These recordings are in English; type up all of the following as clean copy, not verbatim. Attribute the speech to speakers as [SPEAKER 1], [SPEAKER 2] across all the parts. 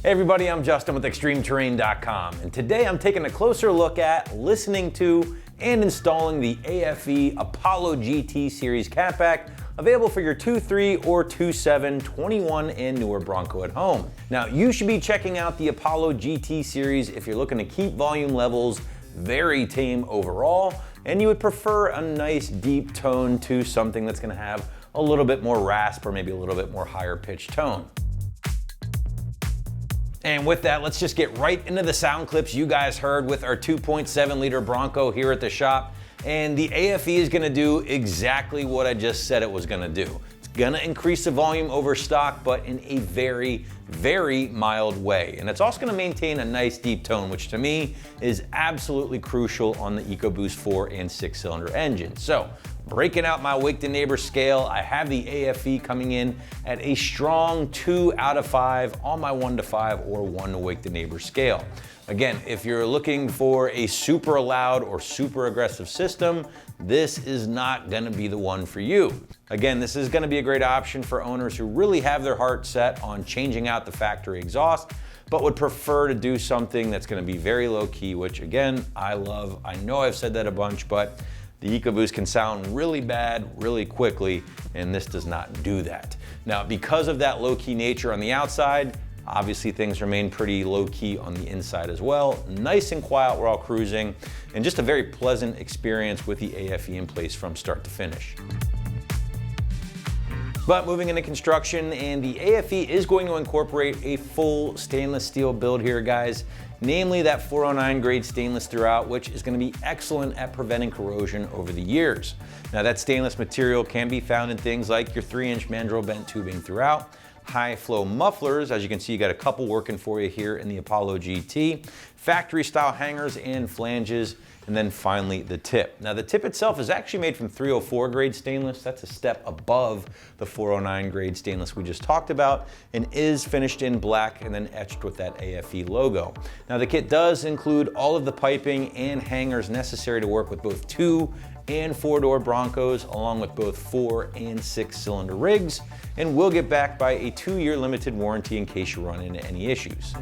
[SPEAKER 1] Hey everybody, I'm Justin with ExtremeTerrain.com, and today I'm taking a closer look at listening to and installing the AFE Apollo GT Series catback, available for your 2.3 or 2.7 21 and newer Bronco at home. Now, you should be checking out the Apollo GT Series if you're looking to keep volume levels very tame overall, and you would prefer a nice deep tone to something that's going to have a little bit more rasp or maybe a little bit more higher pitched tone. And with that, let's just get right into the sound clips you guys heard with our 2.7 liter Bronco here at the shop. And the AFE is gonna do exactly what I just said it was gonna do. It's gonna increase the volume over stock, but in a very, very mild way. And it's also gonna maintain a nice deep tone, which to me is absolutely crucial on the EcoBoost 4 and 6-cylinder engine. So, breaking out my Wake the Neighbor scale, I have the AFE coming in at a strong 2 out of 5 on my 1 to 5 or 1 to Wake the Neighbor scale. Again, if you're looking for a super loud or super aggressive system, this is not gonna be the one for you. Again, this is gonna be a great option for owners who really have their heart set on changing out the factory exhaust, but would prefer to do something that's gonna be very low key, which again, I love. I know I've said that a bunch, but the EcoBoost can sound really bad really quickly, and this does not do that. Now, because of that low-key nature on the outside, obviously things remain pretty low-key on the inside as well. Nice and quiet while cruising, and just a very pleasant experience with the AFE in place from start to finish. But moving into construction, and the AFE is going to incorporate a full stainless steel build here, guys. Namely that 409 grade stainless throughout, which is going to be excellent at preventing corrosion over the years. Now, that stainless material can be found in things like your 3-inch mandrel-bent tubing throughout, high flow mufflers, as you can see, you got a couple working for you here in the Apollo GT, factory style hangers and flanges, and then finally the tip. Now, the tip itself is actually made from 304 grade stainless. That's a step above the 409 grade stainless we just talked about, and is finished in black and then etched with that AFE logo. Now, the kit does include all of the piping and hangers necessary to work with both 2 and 4-door Broncos, along with both 4 and 6-cylinder rigs, and will get backed by a 2-year limited warranty in case you run into any issues.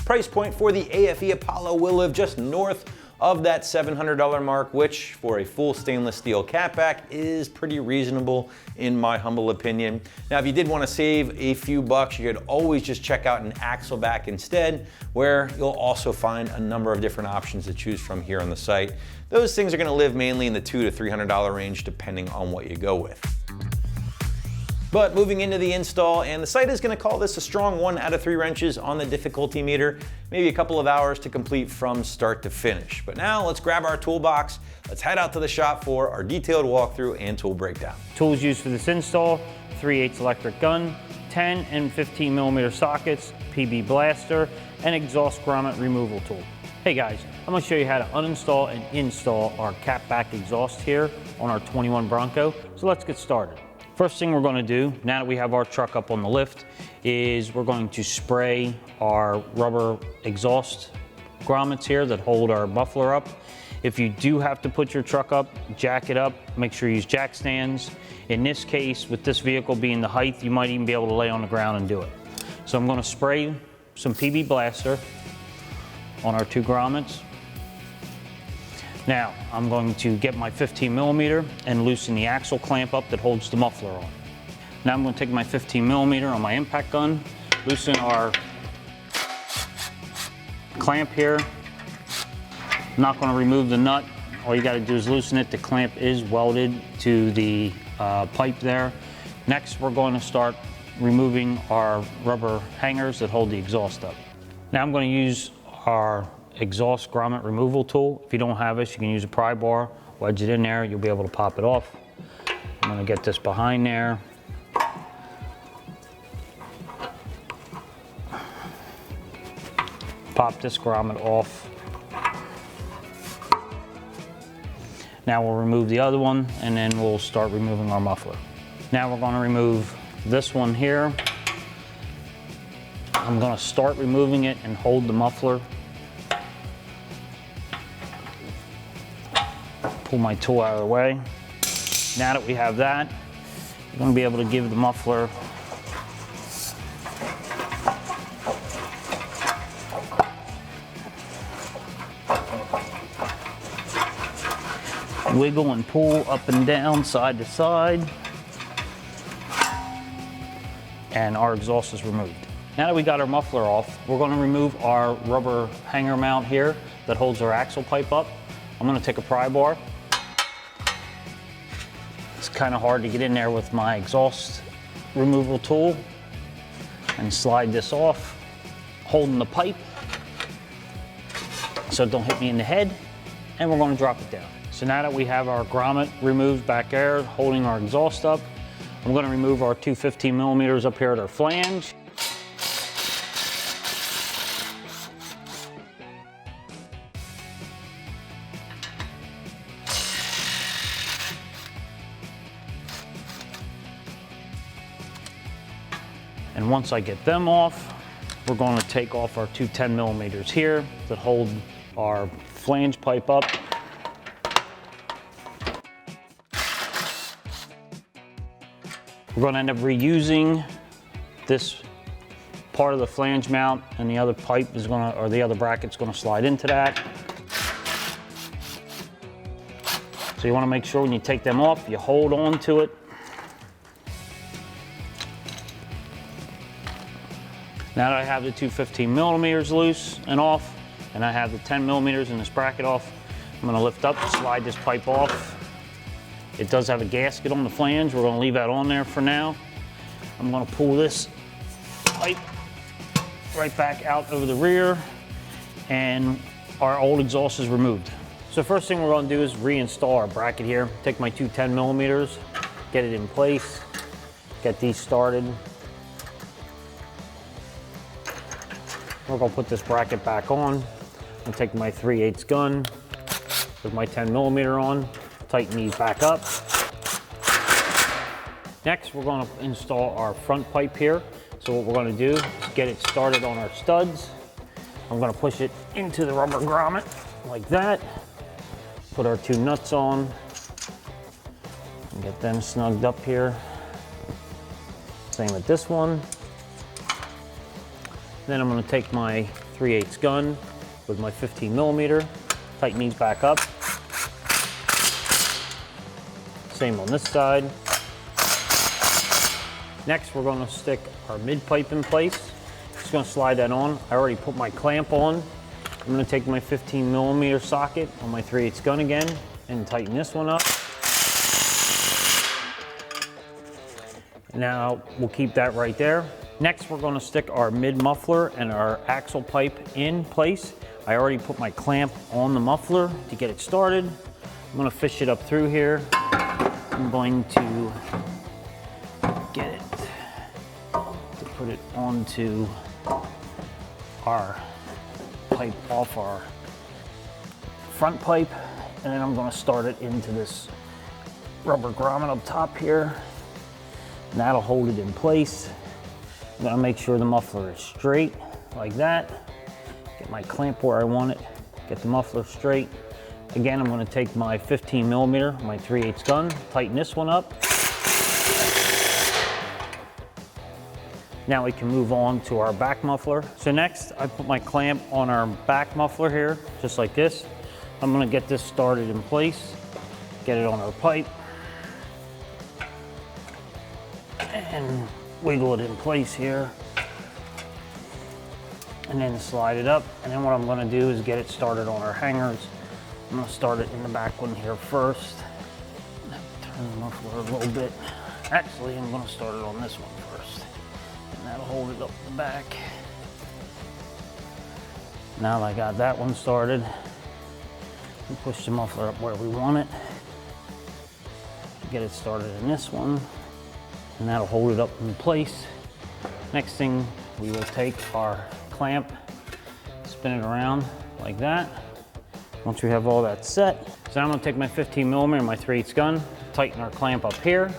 [SPEAKER 1] Price point for the AFE Apollo will live just north of that $700 mark, which for a full stainless steel catback is pretty reasonable in my humble opinion. Now, if you did want to save a few bucks, you could always just check out an axle back instead, where you'll also find a number of different options to choose from here on the site. Those things are going to live mainly in the $200 to $300 range, depending on what you go with. But moving into the install, and the site is going to call this a strong 1 out of 3 wrenches on the difficulty meter, maybe a couple of hours to complete from start to finish. But now let's grab our toolbox, let's head out to the shop for our detailed walkthrough and tool breakdown.
[SPEAKER 2] Tools used for this install: 3/8 electric gun, 10 and 15 millimeter sockets, PB blaster, and exhaust grommet removal tool. Hey guys, I'm going to show you how to uninstall and install our catback exhaust here on our 21 Bronco, so let's get started. First thing we're going to do, now that we have our truck up on the lift, is we're going to spray our rubber exhaust grommets here that hold our muffler up. If you do have to put your truck up, jack it up, make sure you use jack stands. In this case, with this vehicle being the height, you might even be able to lay on the ground and do it. So I'm going to spray some PB blaster on our 2 grommets. Now, I'm going to get my 15 millimeter and loosen the axle clamp up that holds the muffler on. Now I'm going to take my 15 millimeter on my impact gun, loosen our clamp here. I'm not going to remove the nut. All you got to do is loosen it. The clamp is welded to the pipe there. Next, we're going to start removing our rubber hangers that hold the exhaust up. Now I'm going to use our exhaust grommet removal tool. If you don't have this, you can use a pry bar, wedge it in there, you'll be able to pop it off. I'm going to get this behind there. Pop this grommet off. Now we'll remove the other one, and then we'll start removing our muffler. Now we're going to remove this one here. I'm going to start removing it and hold the muffler. Pull my tool out of the way. Now that we have that, you're going to be able to give the muffler Wiggle and pull up and down, side to side. And our exhaust is removed. Now that we got our muffler off, we're going to remove our rubber hanger mount here that holds our axle pipe up. I'm going to take a pry bar. It's kind of hard to get in there with my exhaust removal tool, and slide this off, holding the pipe so it don't hit me in the head, and we're going to drop it down. So now that we have our grommet removed back there, holding our exhaust up, I'm going to remove our two 15 millimeters up here at our flange. And once I get them off, we're going to take off our two 10 millimeters here that hold our flange pipe up. We're going to end up reusing this part of the flange mount, and the other pipe is going to, or the other bracket's going to slide into that. So you want to make sure when you take them off, you hold on to it. Now that I have the two 15 millimeters loose and off, and I have the 10 millimeters in this bracket off, I'm going to lift up, slide this pipe off. It does have a gasket on the flange. We're going to leave that on there for now. I'm going to pull this pipe right back out over the rear, and our old exhaust is removed. So first thing we're going to do is reinstall our bracket here. Take my two 10 millimeters, get it in place, get these started. We're going to put this bracket back on. I'm going to take my 3/8 gun with my 10 millimeter on, tighten these back up. Next, we're going to install our front pipe here. So what we're going to do is get it started on our studs. I'm going to push it into the rubber grommet like that. Put our two nuts on and get them snugged up here. Same with this one. Then I'm going to take my 3/8 gun with my 15 millimeter, tighten these back up. Same on this side. Next, we're going to stick our mid pipe in place. Just going to slide that on. I already put my clamp on. I'm going to take my 15 millimeter socket on my 3/8 gun again and tighten this one up. Now we'll keep that right there. Next, we're going to stick our mid muffler and our axle pipe in place. I already put my clamp on the muffler to get it started. I'm going to fish it up through here. I'm going to get it to put it onto our pipe off our front pipe, and then I'm going to start it into this rubber grommet up top here, and that'll hold it in place. I'm going to make sure the muffler is straight like that. Get my clamp where I want it, get the muffler straight. Again, I'm going to take my 15 millimeter, my 3/8 gun, tighten this one up. Now we can move on to our back muffler. So next, I put my clamp on our back muffler here, just like this. I'm going to get this started in place, get it on our pipe, and wiggle it in place here, and then slide it up. And then what I'm going to do is get it started on our hangers. I'm going to start it in the back one here first. Turn the muffler a little bit. Actually, I'm going to start it on this one first, and that'll hold it up the back. Now that I got that one started, we push the muffler up where we want it. Get it started in this one, and that'll hold it up in place. Next thing, we will take our clamp, spin it around like that. Once we have all that set, so I'm going to take my 15 millimeter, my 3/8 gun, tighten our clamp up here,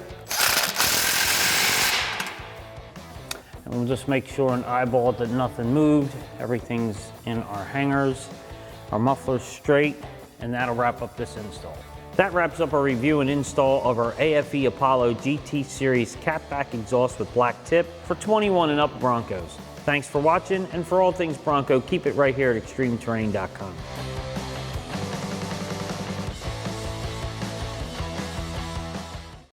[SPEAKER 2] and we'll just make sure and eyeball it that nothing moved. Everything's in our hangers, our muffler's straight, and that'll wrap up this install. That wraps up our review and install of our AFE Apollo GT Series catback exhaust with black tip for 21 and up Broncos. Thanks for watching, and for all things Bronco, keep it right here at extremeterrain.com.